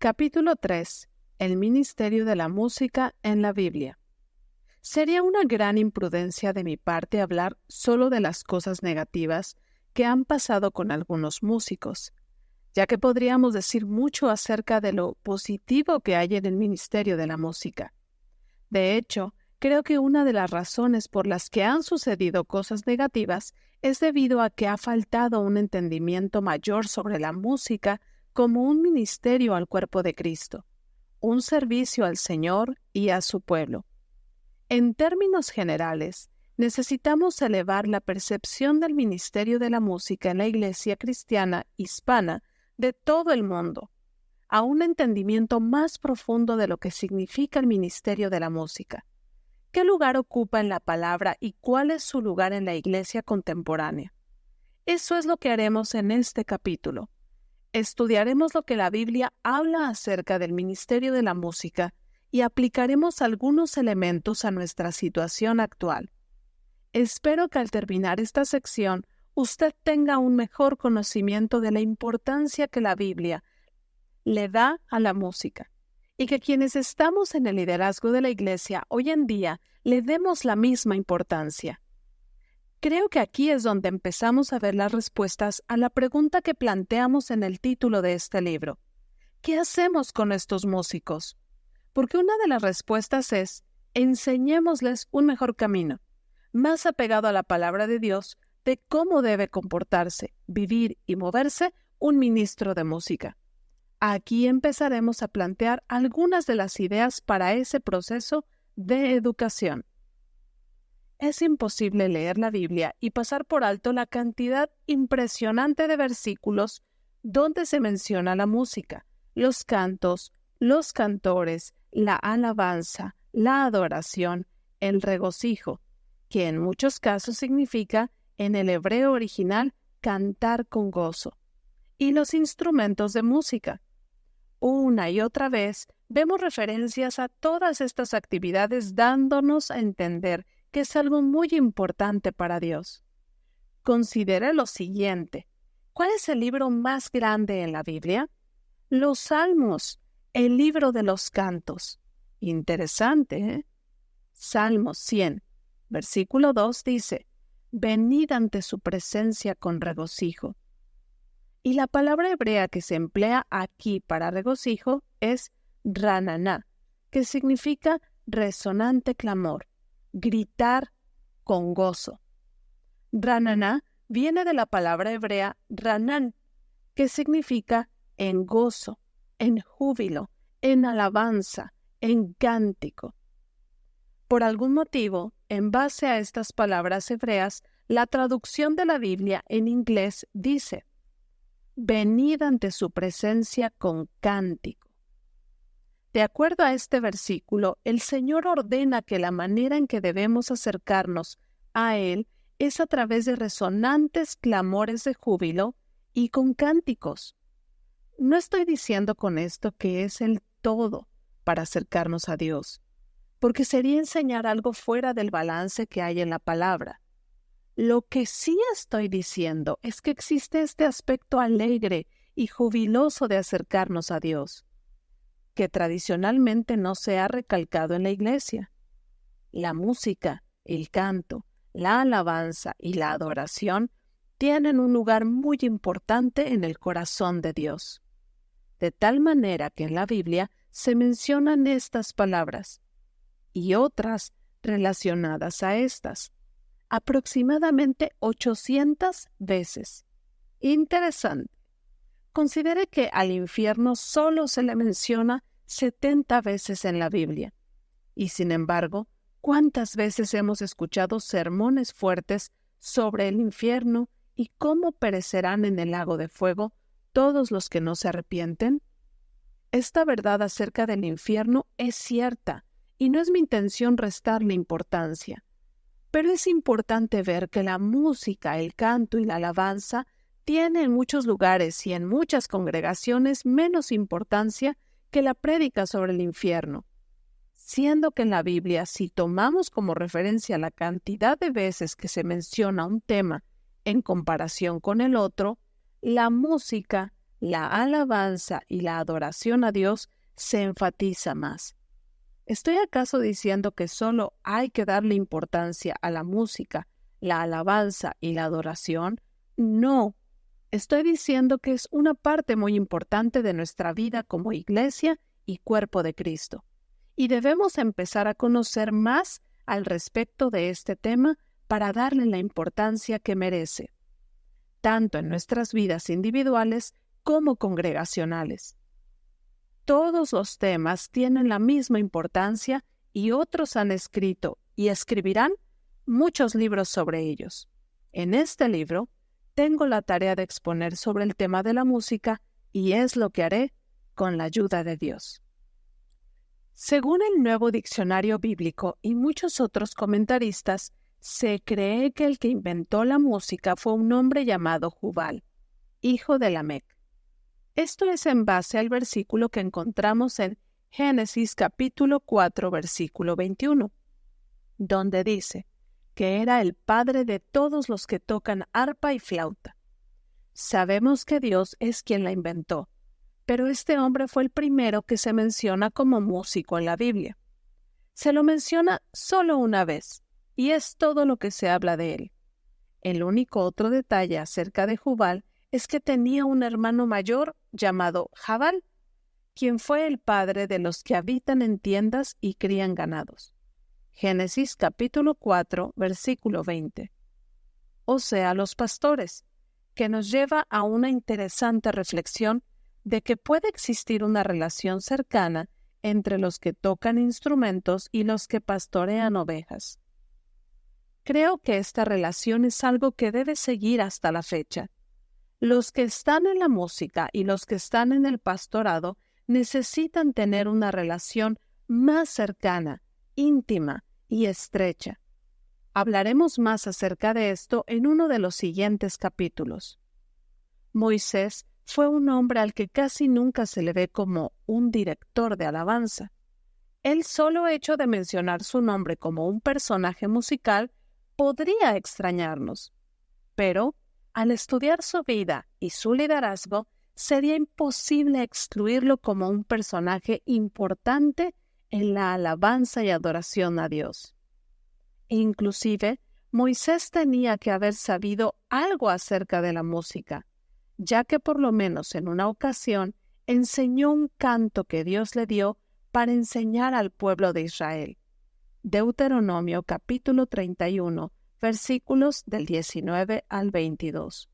Capítulo 3. El ministerio de la música en la Biblia. Sería una gran imprudencia de mi parte hablar solo de las cosas negativas que han pasado con algunos músicos, ya que podríamos decir mucho acerca de lo positivo que hay en el ministerio de la música. De hecho, creo que una de las razones por las que han sucedido cosas negativas es debido a que ha faltado un entendimiento mayor sobre la música como un ministerio al cuerpo de Cristo, un servicio al Señor y a su pueblo. En términos generales, necesitamos elevar la percepción del ministerio de la música en la Iglesia cristiana hispana de todo el mundo a un entendimiento más profundo de lo que significa el ministerio de la música. ¿Qué lugar ocupa en la palabra y cuál es su lugar en la Iglesia contemporánea? Eso es lo que haremos en este capítulo. Estudiaremos lo que la Biblia habla acerca del ministerio de la música y aplicaremos algunos elementos a nuestra situación actual. Espero que al terminar esta sección usted tenga un mejor conocimiento de la importancia que la Biblia le da a la música y que quienes estamos en el liderazgo de la Iglesia hoy en día le demos la misma importancia. Creo que aquí es donde empezamos a ver las respuestas a la pregunta que planteamos en el título de este libro. ¿Qué hacemos con estos músicos? Porque una de las respuestas es, enseñémosles un mejor camino, más apegado a la palabra de Dios, de cómo debe comportarse, vivir y moverse un ministro de música. Aquí empezaremos a plantear algunas de las ideas para ese proceso de educación. Es imposible leer la Biblia y pasar por alto la cantidad impresionante de versículos donde se menciona la música, los cantos, los cantores, la alabanza, la adoración, el regocijo, que en muchos casos significa, en el hebreo original, cantar con gozo, y los instrumentos de música. Una y otra vez vemos referencias a todas estas actividades dándonos a entender que es algo muy importante para Dios. Considere lo siguiente. ¿Cuál es el libro más grande en la Biblia? Los Salmos, el libro de los cantos. Interesante, ¿eh? Salmos 100, versículo 2 dice, «Venid ante su presencia con regocijo». Y la palabra hebrea que se emplea aquí para regocijo es rananá, que significa resonante clamor, gritar con gozo. Rananá viene de la palabra hebrea ranán, que significa en gozo, en júbilo, en alabanza, en cántico. Por algún motivo, en base a estas palabras hebreas, la traducción de la Biblia en inglés dice, «Venid ante su presencia con cántico». De acuerdo a este versículo, el Señor ordena que la manera en que debemos acercarnos a Él es a través de resonantes clamores de júbilo y con cánticos. No estoy diciendo con esto que es el todo para acercarnos a Dios, porque sería enseñar algo fuera del balance que hay en la palabra. Lo que sí estoy diciendo es que existe este aspecto alegre y jubiloso de acercarnos a Dios, que tradicionalmente no se ha recalcado en la Iglesia. La música, el canto, la alabanza y la adoración tienen un lugar muy importante en el corazón de Dios. De tal manera que en la Biblia se mencionan estas palabras y otras relacionadas a estas, aproximadamente 800 veces. Interesante. Considere que al infierno solo se le menciona 70 veces en la Biblia. Y sin embargo, ¿cuántas veces hemos escuchado sermones fuertes sobre el infierno y cómo perecerán en el lago de fuego todos los que no se arrepienten? Esta verdad acerca del infierno es cierta y no es mi intención restarle importancia. Pero es importante ver que la música, el canto y la alabanza tiene en muchos lugares y en muchas congregaciones menos importancia que la prédica sobre el infierno, siendo que en la Biblia, si tomamos como referencia la cantidad de veces que se menciona un tema en comparación con el otro, la música, la alabanza y la adoración a Dios se enfatiza más. ¿Estoy acaso diciendo que solo hay que darle importancia a la música, la alabanza y la adoración? No. Estoy diciendo que es una parte muy importante de nuestra vida como iglesia y cuerpo de Cristo. Y debemos empezar a conocer más al respecto de este tema para darle la importancia que merece, tanto en nuestras vidas individuales como congregacionales. Todos los temas tienen la misma importancia y otros han escrito y escribirán muchos libros sobre ellos. En este libro tengo la tarea de exponer sobre el tema de la música y es lo que haré con la ayuda de Dios. Según el Nuevo Diccionario Bíblico y muchos otros comentaristas, se cree que el que inventó la música fue un hombre llamado Jubal, hijo de Lamec. Esto es en base al versículo que encontramos en Génesis capítulo 4, versículo 21, donde dice que era el padre de todos los que tocan arpa y flauta. Sabemos que Dios es quien la inventó, pero este hombre fue el primero que se menciona como músico en la Biblia. Se lo menciona solo una vez, y es todo lo que se habla de él. El único otro detalle acerca de Jubal es que tenía un hermano mayor llamado Jabal, quien fue el padre de los que habitan en tiendas y crían ganados. Génesis capítulo 4, versículo 20. O sea, los pastores, que nos lleva a una interesante reflexión de que puede existir una relación cercana entre los que tocan instrumentos y los que pastorean ovejas. Creo que esta relación es algo que debe seguir hasta la fecha. Los que están en la música y los que están en el pastorado necesitan tener una relación más cercana, íntima y estrecha. Hablaremos más acerca de esto en uno de los siguientes capítulos. Moisés fue un hombre al que casi nunca se le ve como un director de alabanza. El solo hecho de mencionar su nombre como un personaje musical podría extrañarnos, pero al estudiar su vida y su liderazgo, sería imposible excluirlo como un personaje importante en la alabanza y adoración a Dios. Inclusive, Moisés tenía que haber sabido algo acerca de la música, ya que por lo menos en una ocasión enseñó un canto que Dios le dio para enseñar al pueblo de Israel. Deuteronomio capítulo 31, versículos del 19 al 22.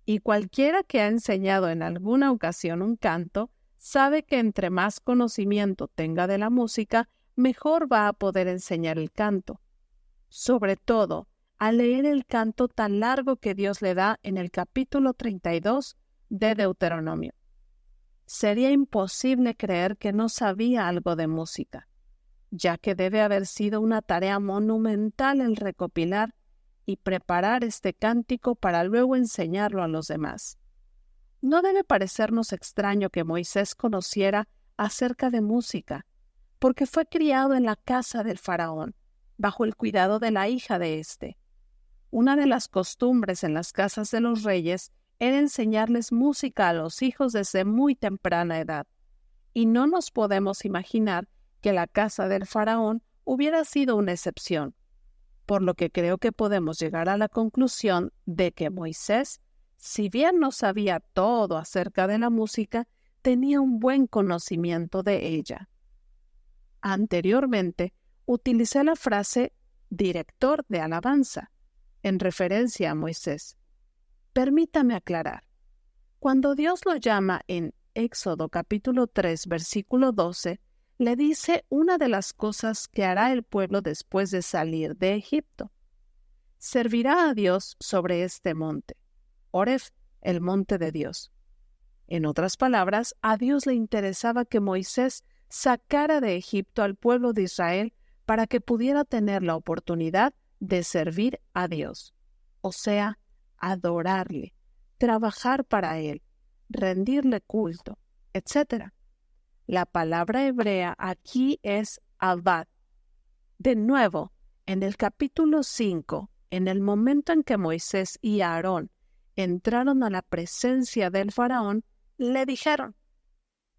Y cualquiera que ha enseñado en alguna ocasión un canto, sabe que entre más conocimiento tenga de la música, mejor va a poder enseñar el canto. Sobre todo, al leer el canto tan largo que Dios le da en el capítulo 32 de Deuteronomio. Sería imposible creer que no sabía algo de música, ya que debe haber sido una tarea monumental el recopilar y preparar este cántico para luego enseñarlo a los demás. No debe parecernos extraño que Moisés conociera acerca de música, porque fue criado en la casa del faraón, bajo el cuidado de la hija de éste. Una de las costumbres en las casas de los reyes era enseñarles música a los hijos desde muy temprana edad, y no nos podemos imaginar que la casa del faraón hubiera sido una excepción, por lo que creo que podemos llegar a la conclusión de que Moisés, si bien no sabía todo acerca de la música, tenía un buen conocimiento de ella. Anteriormente, utilicé la frase director de alabanza, en referencia a Moisés. Permítame aclarar. Cuando Dios lo llama en Éxodo capítulo 3, versículo 12, le dice una de las cosas que hará el pueblo después de salir de Egipto. Servirá a Dios sobre este monte, Oreb, el monte de Dios. En otras palabras, a Dios le interesaba que Moisés sacara de Egipto al pueblo de Israel para que pudiera tener la oportunidad de servir a Dios, o sea, adorarle, trabajar para Él, rendirle culto, etc. La palabra hebrea aquí es abad. De nuevo, en el capítulo 5, en el momento en que Moisés y Aarón entraron a la presencia del faraón, le dijeron: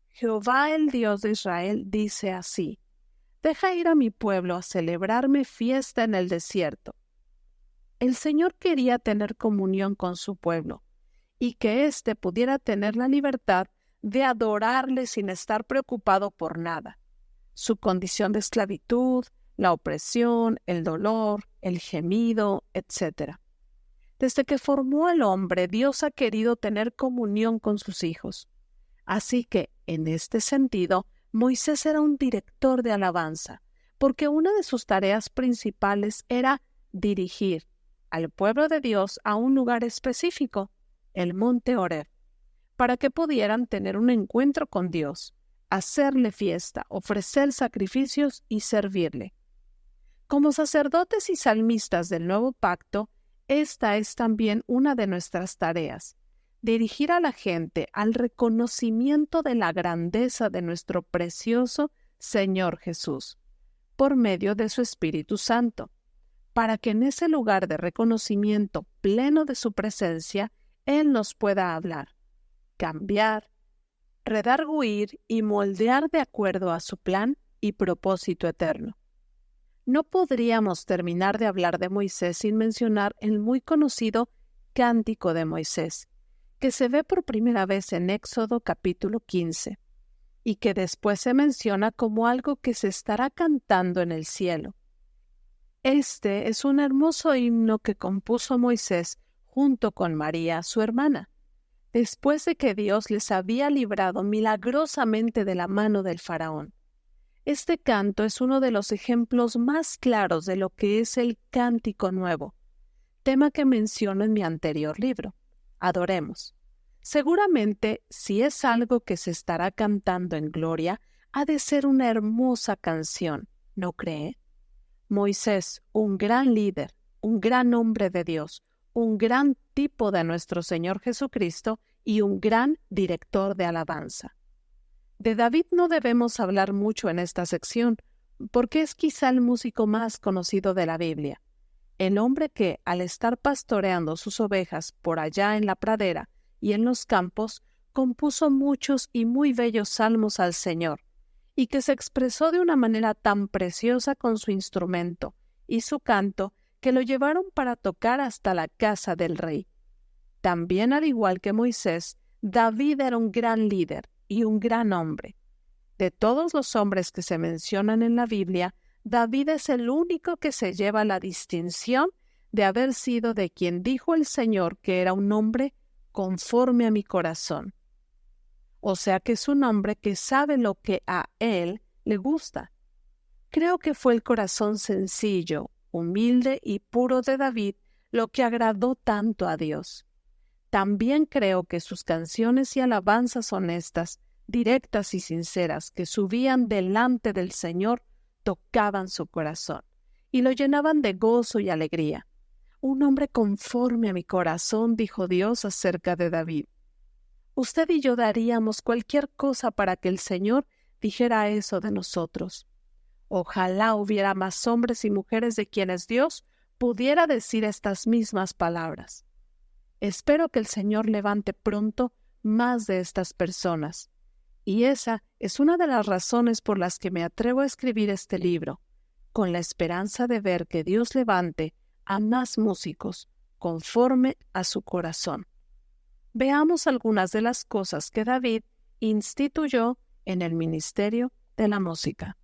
Jehová, el Dios de Israel, dice así: deja ir a mi pueblo a celebrarme fiesta en el desierto. El Señor quería tener comunión con su pueblo y que éste pudiera tener la libertad de adorarle sin estar preocupado por nada. Su condición de esclavitud, la opresión, el dolor, el gemido, etc. Desde que formó al hombre, Dios ha querido tener comunión con sus hijos. Así que, en este sentido, Moisés era un director de alabanza, porque una de sus tareas principales era dirigir al pueblo de Dios a un lugar específico, el monte Horeb, para que pudieran tener un encuentro con Dios, hacerle fiesta, ofrecer sacrificios y servirle. Como sacerdotes y salmistas del nuevo pacto, esta es también una de nuestras tareas: dirigir a la gente al reconocimiento de la grandeza de nuestro precioso Señor Jesús, por medio de su Espíritu Santo, para que en ese lugar de reconocimiento pleno de su presencia, Él nos pueda hablar, cambiar, redarguir y moldear de acuerdo a su plan y propósito eterno. No podríamos terminar de hablar de Moisés sin mencionar el muy conocido Cántico de Moisés, que se ve por primera vez en Éxodo capítulo 15, y que después se menciona como algo que se estará cantando en el cielo. Este es un hermoso himno que compuso Moisés junto con María, su hermana, después de que Dios les había librado milagrosamente de la mano del faraón. Este canto es uno de los ejemplos más claros de lo que es el Cántico Nuevo, tema que menciono en mi anterior libro, Adoremos. Seguramente, si es algo que se estará cantando en gloria, ha de ser una hermosa canción, ¿no cree? Moisés, un gran líder, un gran hombre de Dios, un gran tipo de nuestro Señor Jesucristo y un gran director de alabanza. De David no debemos hablar mucho en esta sección, porque es quizá el músico más conocido de la Biblia. El hombre que, al estar pastoreando sus ovejas por allá en la pradera y en los campos, compuso muchos y muy bellos salmos al Señor, y que se expresó de una manera tan preciosa con su instrumento y su canto que lo llevaron para tocar hasta la casa del rey. También, al igual que Moisés, David era un gran líder y un gran hombre. De todos los hombres que se mencionan en la Biblia, David es el único que se lleva la distinción de haber sido de quien dijo el Señor que era un hombre conforme a mi corazón. O sea que es un hombre que sabe lo que a él le gusta. Creo que fue el corazón sencillo, humilde y puro de David lo que agradó tanto a Dios. También creo que sus canciones y alabanzas honestas, directas y sinceras que subían delante del Señor tocaban su corazón y lo llenaban de gozo y alegría. Un hombre conforme a mi corazón, dijo Dios acerca de David. Usted y yo daríamos cualquier cosa para que el Señor dijera eso de nosotros. Ojalá hubiera más hombres y mujeres de quienes Dios pudiera decir estas mismas palabras. Espero que el Señor levante pronto más de estas personas. Y esa es una de las razones por las que me atrevo a escribir este libro, con la esperanza de ver que Dios levante a más músicos conforme a su corazón. Veamos algunas de las cosas que David instituyó en el ministerio de la música.